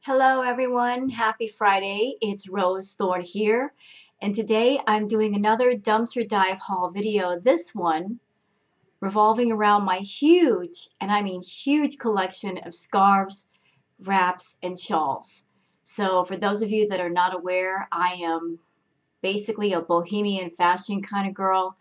Hello everyone, happy Friday. It's Rose Thorn here, and today I'm doing another dumpster dive haul video. This one revolving around my huge, and I mean huge, collection of scarves, wraps, and shawls. So for those of you that are not aware, I am basically a bohemian fashion kind of girl,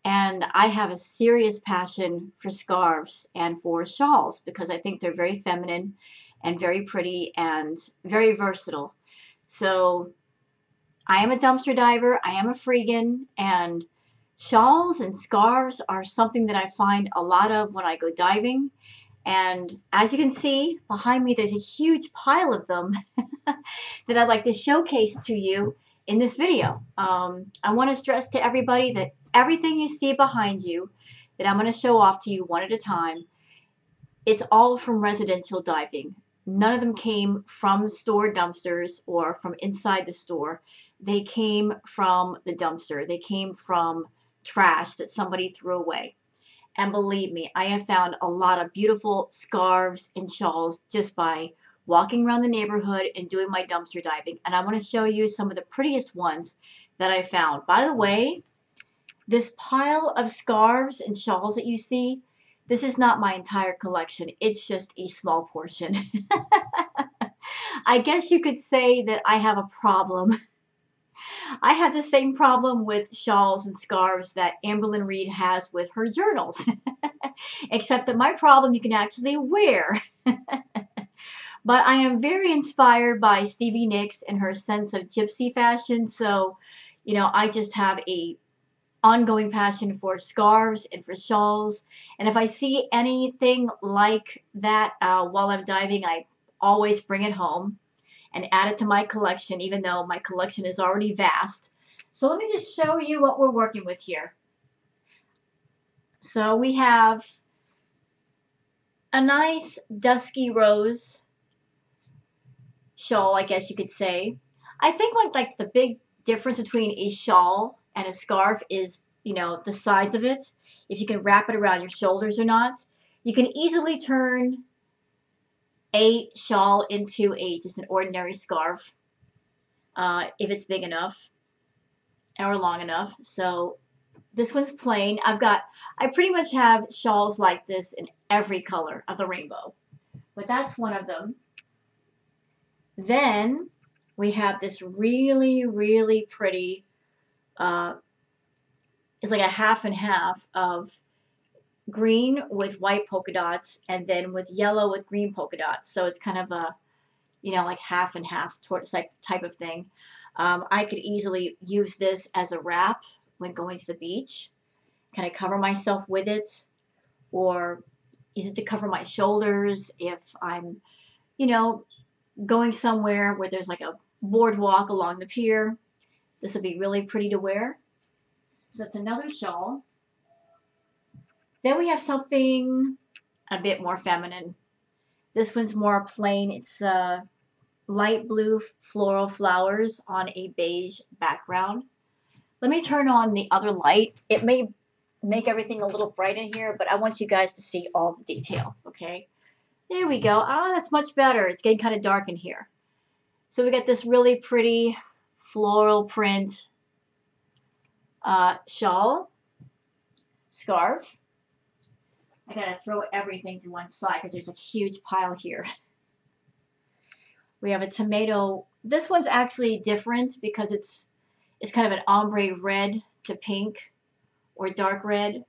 and I have a serious passion for scarves and for shawls because I think they're very feminine and very pretty and very versatile. So I am a dumpster diver, I am a freegan, and shawls and scarves are something that I find a lot of when I go diving. And as you can see behind me, there's a huge pile of them that I'd like to showcase to you in this video. I want to stress to everybody that everything you see behind you that I'm going to show off to you one at a time, it's all from residential diving. None of them came from store dumpsters or from inside the store. They came from the dumpster. They came from trash that somebody threw away. And believe me, I have found a lot of beautiful scarves and shawls just by walking around the neighborhood and doing my dumpster diving. And I want to show you some of the prettiest ones that I found. By the way, this pile of scarves and shawls that you see, this is not my entire collection. It's just a small portion. I guess you could say that I have a problem. I have the same problem with shawls and scarves that Amberlyn Reed has with her journals. Except that my problem you can actually wear. But I am very inspired by Stevie Nicks and her sense of gypsy fashion. So, I just have a ongoing passion for scarves and for shawls. And if I see anything like that while I'm diving, I always bring it home and add it to my collection, even though my collection is already vast. So let me just show you what we're working with here. So we have a nice dusky rose shawl, I guess you could say. I think like the big difference between a shawl and a scarf is, the size of it. If you can wrap it around your shoulders or not. You can easily turn a shawl into just an ordinary scarf if it's big enough or long enough. So this one's plain. I pretty much have shawls like this in every color of the rainbow, but that's one of them. Then we have this really, really pretty, it's like a half and half of green with white polka dots and then with yellow with green polka dots. So it's kind of a, like half and half type of thing. I could easily use this as a wrap when going to the beach. Kind of cover myself with it, or use it to cover my shoulders if I'm, going somewhere where there's like a boardwalk along the pier. This would be really pretty to wear. So that's another shawl. Then we have something a bit more feminine. This one's more plain. It's light blue floral flowers on a beige background. Let me turn on the other light. It may make everything a little bright in here, but I want you guys to see all the detail, okay? There we go. Ah, that's much better. It's getting kind of dark in here. So we got this really pretty floral print shawl, scarf. I gotta throw everything to one side because there's a huge pile here. We have a tomato. This one's actually different because it's kind of an ombre red to pink or dark red.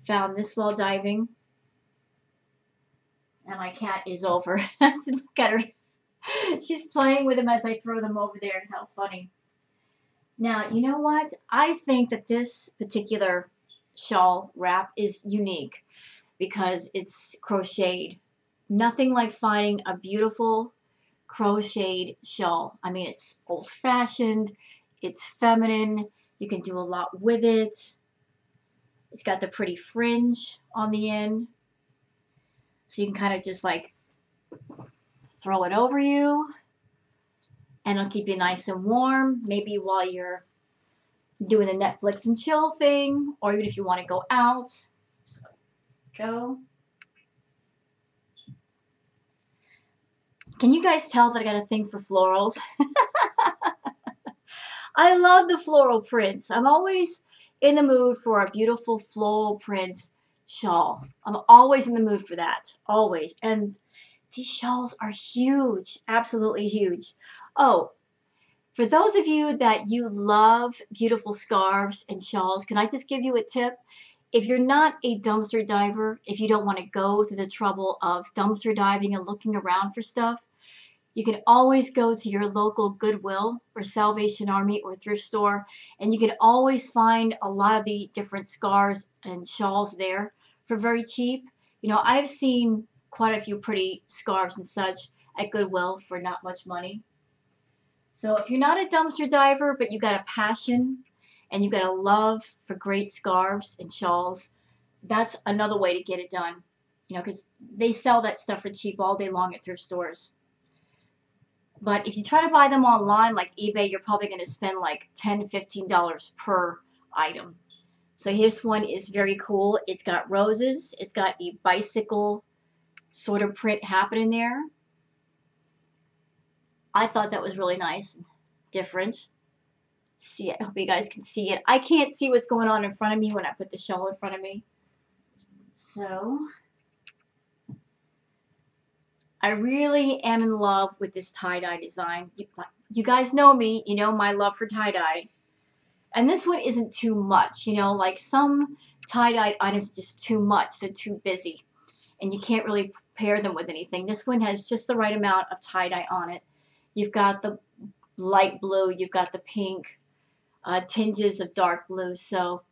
Found this while diving. And my cat is over. Look at her. She's playing with them as I throw them over there. How funny. Now, you know what? I think that this particular shawl wrap is unique because it's crocheted. Nothing like finding a beautiful crocheted shawl. I mean, it's old-fashioned. It's feminine. You can do a lot with it. It's got the pretty fringe on the end. So you can kind of just like throw it over you and it'll keep you nice and warm. Maybe while you're doing the Netflix and chill thing, or even if you want to go out. So go. Can you guys tell that I got a thing for florals? I love the floral prints. I'm always in the mood for a beautiful floral print shawl. I'm always in the mood for that. Always. And these shawls are huge. Absolutely huge. Oh, for those of you that you love beautiful scarves and shawls, can I just give you a tip? If you're not a dumpster diver, if you don't want to go through the trouble of dumpster diving and looking around for stuff, you can always go to your local Goodwill or Salvation Army or thrift store, and you can always find a lot of the different scarves and shawls there for very cheap. You know, I've seen quite a few pretty scarves and such at Goodwill for not much money. So if you're not a dumpster diver, but you got a passion and you got a love for great scarves and shawls, that's another way to get it done. You know, because they sell that stuff for cheap all day long at thrift stores. But if you try to buy them online like eBay, you're probably going to spend like $10, $15 per item. So this one is very cool. It's got roses. It's got a bicycle sort of print happening there. I thought that was really nice and different. See it. I hope you guys can see it. I can't see what's going on in front of me when I put the shawl in front of me. So I really am in love with this tie-dye design. You guys know me, you know my love for tie-dye. And this one isn't too much, you know, like some tie-dye items are just too much. They're too busy. And you can't really pair them with anything. This one has just the right amount of tie-dye on it. You've got the light blue, you've got the pink, tinges of dark blue. So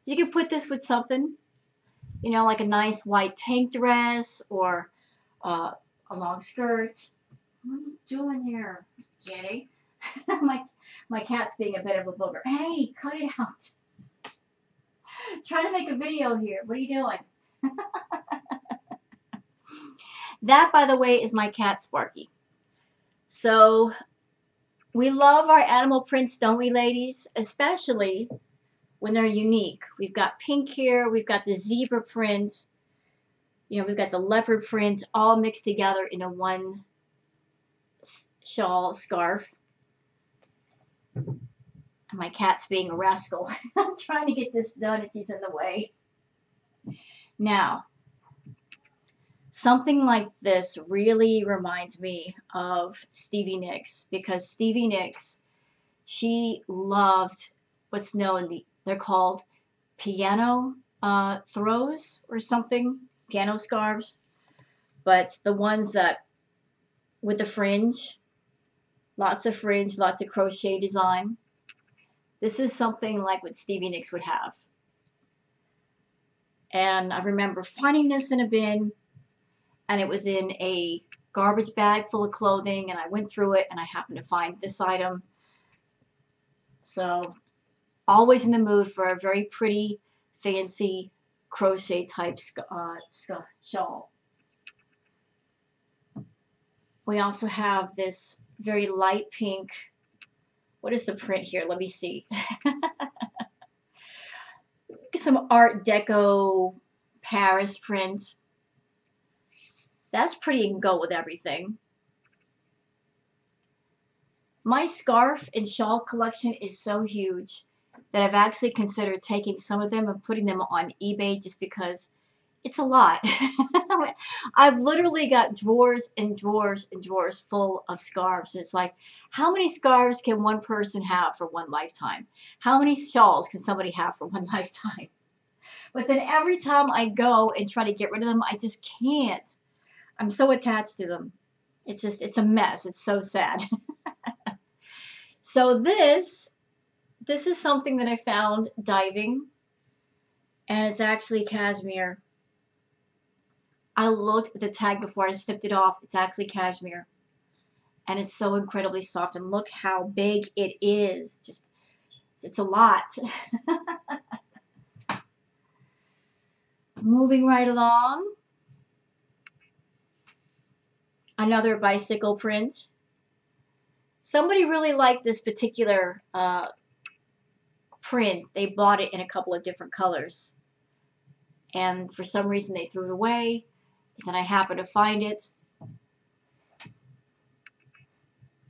you can put this with something, you know, like a nice white tank dress or a long skirt. What are you doing here, Jenny? my cat's being a bit of a booger. Hey, cut it out. Trying to make a video here. What are you doing? That, by the way, is my cat, Sparky. So we love our animal prints, don't we, ladies? Especially when they're unique. We've got pink here. We've got the zebra print. You know, we've got the leopard print all mixed together in a one shawl scarf. And my cat's being a rascal. I'm trying to get this done and she's in the way. Now, something like this really reminds me of Stevie Nicks, because Stevie Nicks, she loved what's known, they're called piano throws or something, piano scarves, but the ones that with the fringe, lots of fringe, lots of crochet design. This is something like what Stevie Nicks would have. And I remember finding this in a bin, and it was in a garbage bag full of clothing, and I went through it and I happened to find this item. So always in the mood for a very pretty, fancy crochet type shawl. We also have this very light pink. What is the print here? Let me see. Some Art Deco Paris print. That's pretty and go with everything. My scarf and shawl collection is so huge that I've actually considered taking some of them and putting them on eBay just because it's a lot. I've literally got drawers and drawers and drawers full of scarves. It's like, how many scarves can one person have for one lifetime? How many shawls can somebody have for one lifetime? But then every time I go and try to get rid of them, I just can't. I'm so attached to them. It's just, it's a mess. It's so sad. So this is something that I found diving, and it's actually cashmere. I looked at the tag before I snipped it off. It's actually cashmere, and it's so incredibly soft, and look how big it is. Just, it's a lot. Moving right along. Another bicycle print. Somebody really liked this particular print. They bought it in a couple of different colors, and for some reason they threw it away. And then I happened to find it.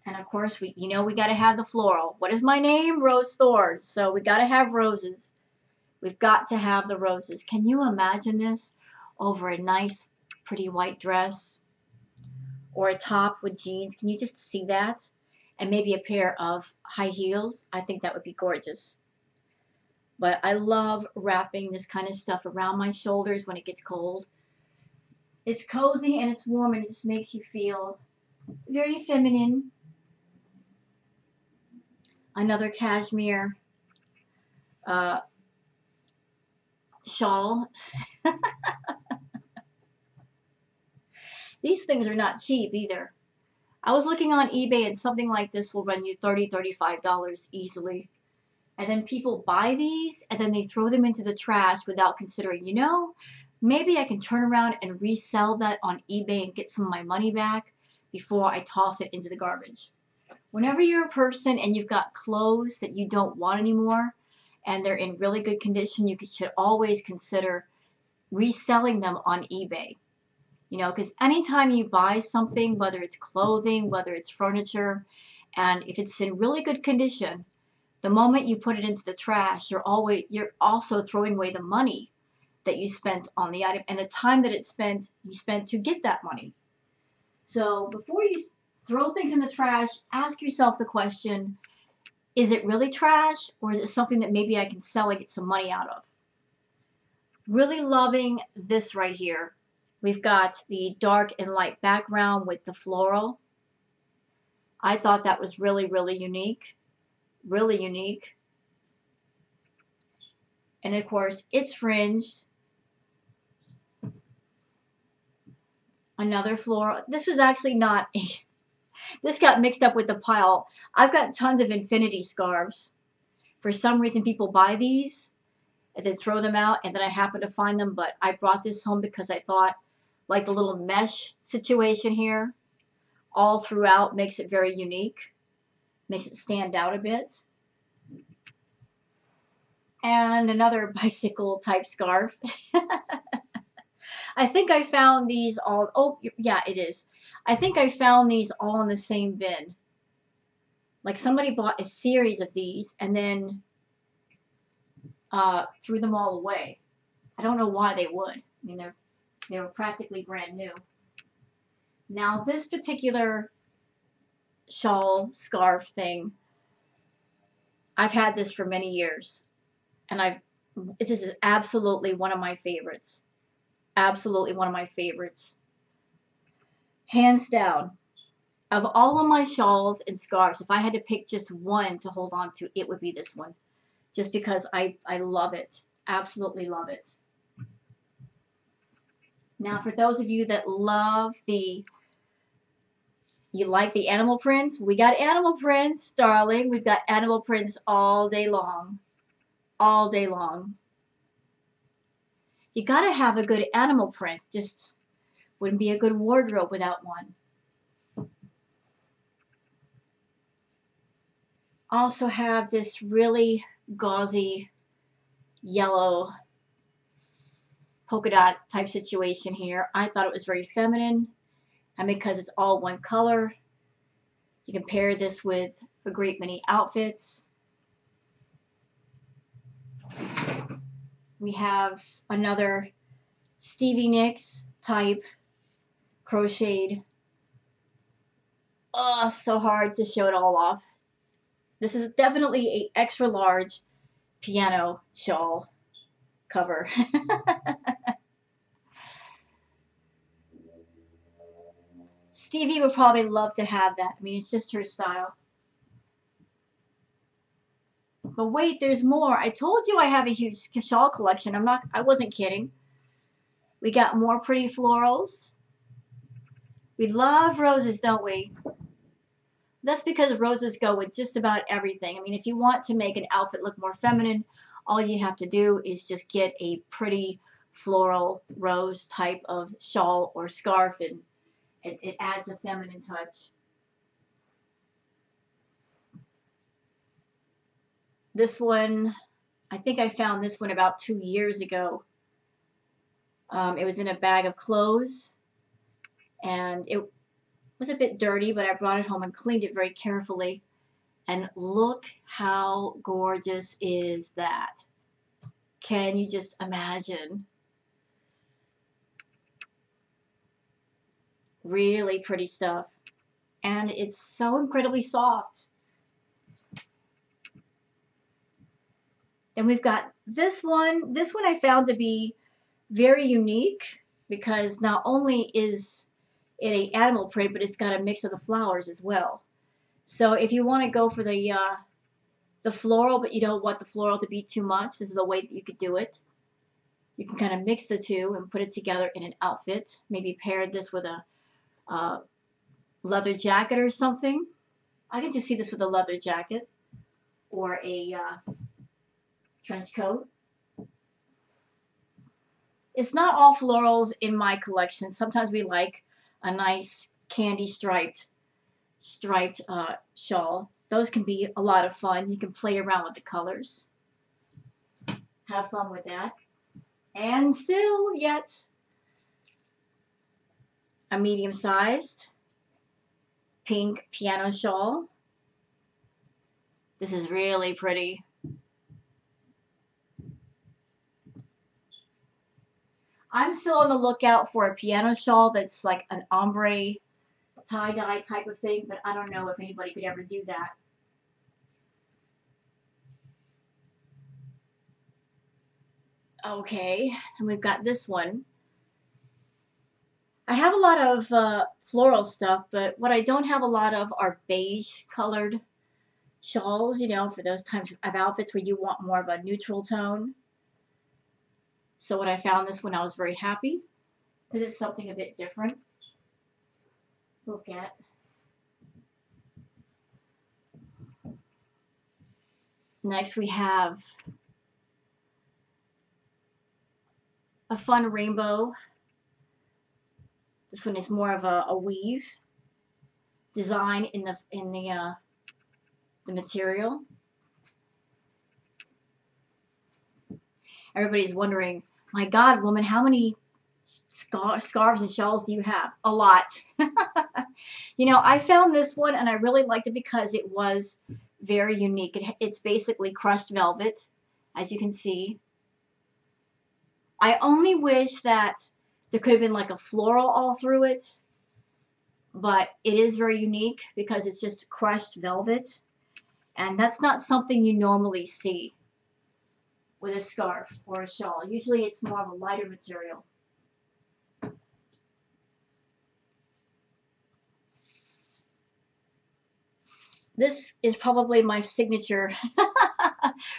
And of course, we got to have the floral. What is my name? Rose Thorn. So we got to have roses. We've got to have the roses. Can you imagine this over a nice, pretty white dress or a top with jeans? Can you just see that? And maybe a pair of high heels. I think that would be gorgeous. But I love wrapping this kind of stuff around my shoulders when it gets cold. It's cozy and it's warm and it just makes you feel very feminine. Another cashmere shawl. These things are not cheap either. I was looking on eBay and something like this will run you $30, $35 easily. And then people buy these and then they throw them into the trash without considering, maybe I can turn around and resell that on eBay and get some of my money back before I toss it into the garbage. Whenever you're a person and you've got clothes that you don't want anymore and they're in really good condition, you should always consider reselling them on eBay. Because anytime you buy something, whether it's clothing, whether it's furniture, and if it's in really good condition, the moment you put it into the trash, you're also throwing away the money that you spent on the item and the time that you spent to get that money. So before you throw things in the trash, ask yourself the question, is it really trash or is it something that maybe I can sell and get some money out of? Really loving this right here. We've got the dark and light background with the floral. I thought that was really, really unique. Really unique. And of course, it's fringed. Another floral. This was actually not a... This got mixed up with the pile. I've got tons of infinity scarves. For some reason, people buy these and then throw them out, and then I happen to find them. But I brought this home because I thought, like the little mesh situation here, all throughout makes it very unique. Makes it stand out a bit. And another bicycle type scarf. I think I found these all, oh yeah, it is. I think I found these all in the same bin. Like somebody bought a series of these and then threw them all away. I don't know why they would. I mean, they were practically brand new. Now this particular shawl scarf thing, I've had this for many years, and this is absolutely one of my favorites. Absolutely one of my favorites. Hands down. Of all of my shawls and scarves, if I had to pick just one to hold on to, it would be this one. Just because I love it. Absolutely love it. Now, for those of you that love you like the animal prints, we got animal prints, darling. We've got animal prints all day long. All day long. You got to have a good animal print. Just wouldn't be a good wardrobe without one. Also have this really gauzy yellow polka dot type situation here. I thought it was very feminine, and because it's all one color, you can pair this with a great many outfits. We have another Stevie Nicks type crocheted. Oh, so hard to show it all off. This is definitely an extra large piano shawl cover. Stevie would probably love to have that. I mean, it's just her style. But wait, there's more. I told you I have a huge shawl collection. I wasn't kidding. We got more pretty florals. We love roses, don't we? That's because roses go with just about everything. I mean, if you want to make an outfit look more feminine, all you have to do is just get a pretty floral rose type of shawl or scarf, and it adds a feminine touch. This one, I think I found this one about 2 years ago. It was in a bag of clothes, and was a bit dirty, but I brought it home and cleaned it very carefully. And look how gorgeous is that. Can you just imagine? Really pretty stuff. And it's so incredibly soft. And we've got this one. This one I found to be very unique because not only is it an animal print, but it's got a mix of the flowers as well. So if you want to go for the floral, but you don't want the floral to be too much, this is the way that you could do it. You can kind of mix the two and put it together in an outfit. Maybe pair this with a leather jacket or something. I can just see this with a leather jacket or a trench coat. It's not all florals in my collection. Sometimes we like a nice candy striped shawl. Those can be a lot of fun. You can play around with the colors. Have fun with that. And still yet a medium-sized pink piano shawl. This is really pretty. I'm still on the lookout for a piano shawl that's like an ombre tie-dye type of thing, but I don't know if anybody could ever do that. Okay, and we've got this one. I have a lot of floral stuff, but what I don't have a lot of are beige colored shawls, you know, for those types of outfits where you want more of a neutral tone. So when I found this one, I was very happy because it's something a bit different. Look at. Next we have a fun rainbow. This one is more of a weave design in the material. Everybody's wondering, my God, woman, how many scarves and shawls do you have? A lot. You know, I found this one and I really liked it because it was very unique. It's basically crushed velvet, as you can see. I only wish that there could have been like a floral all through it, but it is very unique because it's just crushed velvet, and that's not something you normally see with a scarf or a shawl. Usually it's more of a lighter material. This is probably my signature.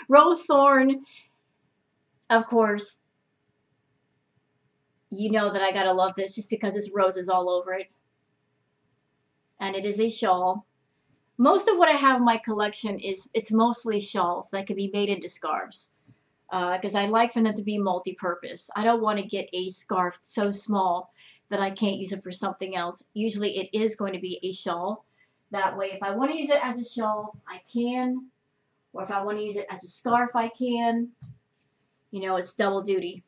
Rose Thorn, of course. You know that I gotta love this just because there's roses all over it. And it is a shawl. Most of what I have in my collection it's mostly shawls that can be made into scarves. Because I like for them to be multi-purpose. I don't want to get a scarf so small that I can't use it for something else. Usually it is going to be a shawl. That way, if I want to use it as a shawl, I can. Or if I want to use it as a scarf, I can. You know, it's double duty.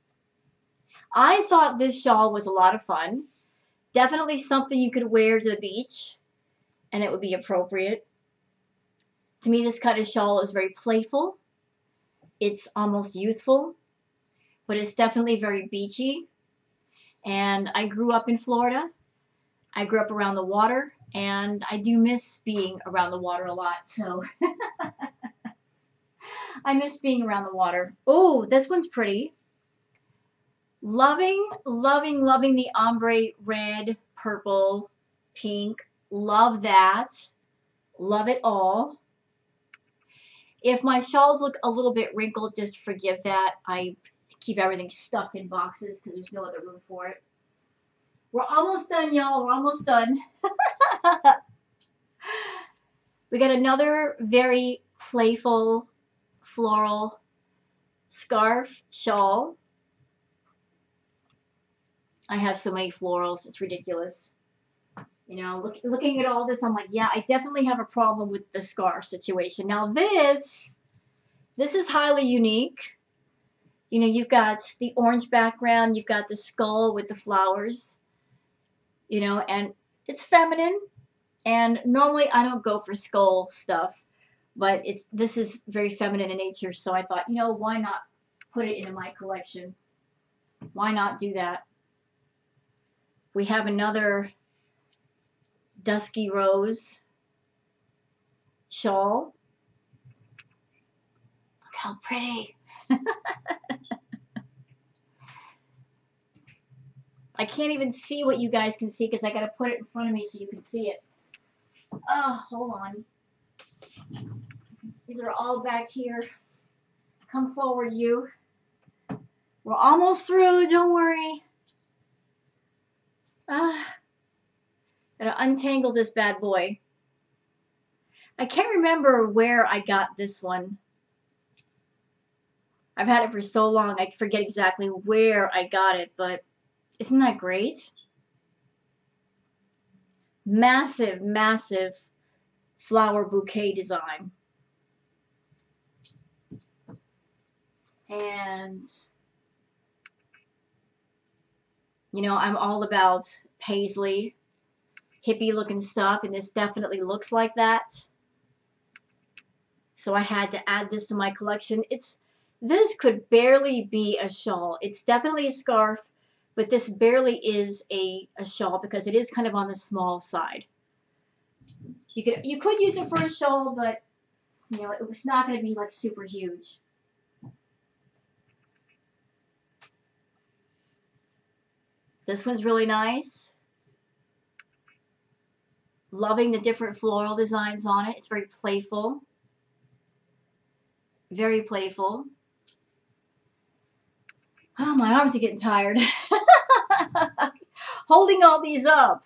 I thought this shawl was a lot of fun. Definitely something you could wear to the beach, and it would be appropriate. To me, this kind of shawl is very playful. It's almost youthful, but it's definitely very beachy. And I grew up in Florida. I grew up around the water, and I do miss being around the water a lot. So I miss being around the water. Oh, this one's pretty. Loving, loving, loving the ombre red, purple, pink. Love that. Love it all. If my shawls look a little bit wrinkled, just forgive that. I keep everything stuffed in boxes because there's no other room for it. We're almost done, y'all. We're almost done. We got another very playful floral scarf shawl. I have so many florals. It's ridiculous. You know, looking at all this, I'm like, yeah, I definitely have a problem with the scarf situation. Now this is highly unique. You know, you've got the orange background, you've got the skull with the flowers, you know, and It's feminine, and normally I don't go for skull stuff, but this is very feminine in nature, so I thought, you know, why not put it into my collection? Why not do that? We have another dusky rose shawl. Look how pretty. I can't even see what you guys can see because I got to put it in front of me so you can see it. Oh, hold on. These are all back here. Come forward, you. We're almost through, don't worry. Gotta untangle this bad boy. I can't remember where I got this one. I've had it for so long, I forget exactly where I got it, but isn't that great? Massive, massive flower bouquet design. And, you know, I'm all about paisley, hippie looking stuff, and this definitely looks like that. So I had to add this to my collection. This could barely be a shawl. It's definitely a scarf, but this barely is a shawl because it is kind of on the small side. You could use it for a shawl, but you know, it was not going to be like super huge. This one's really nice. Loving the different floral designs on it. It's very playful. Very playful. Oh, my arms are getting tired. Holding all these up.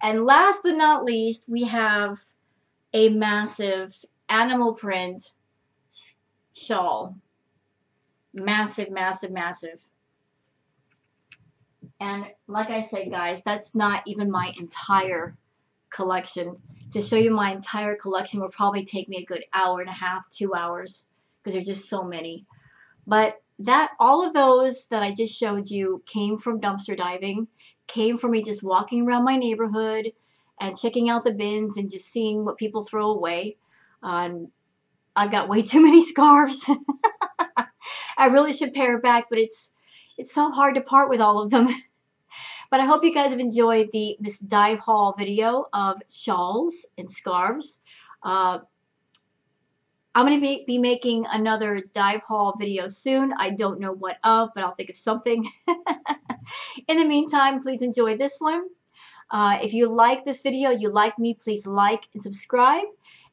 And last but not least, we have a massive animal print shawl. Massive, massive, massive. And like I said, guys, that's not even my entire collection. To show you my entire collection would probably take me a good hour and a half, 2 hours, because there's just so many. But all of those that I just showed you came from dumpster diving, came from me just walking around my neighborhood and checking out the bins and just seeing what people throw away. I've got way too many scarves. I really should pare it back, but it's so hard to part with all of them. But I hope you guys have enjoyed this dive haul video of shawls and scarves. I'm going to be making another dive haul video soon. I don't know what of, but I'll think of something. In the meantime, please enjoy this one. If you like this video, you like me, please like and subscribe.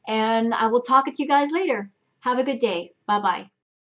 And I will talk to you guys later. Have a good day. Bye-bye.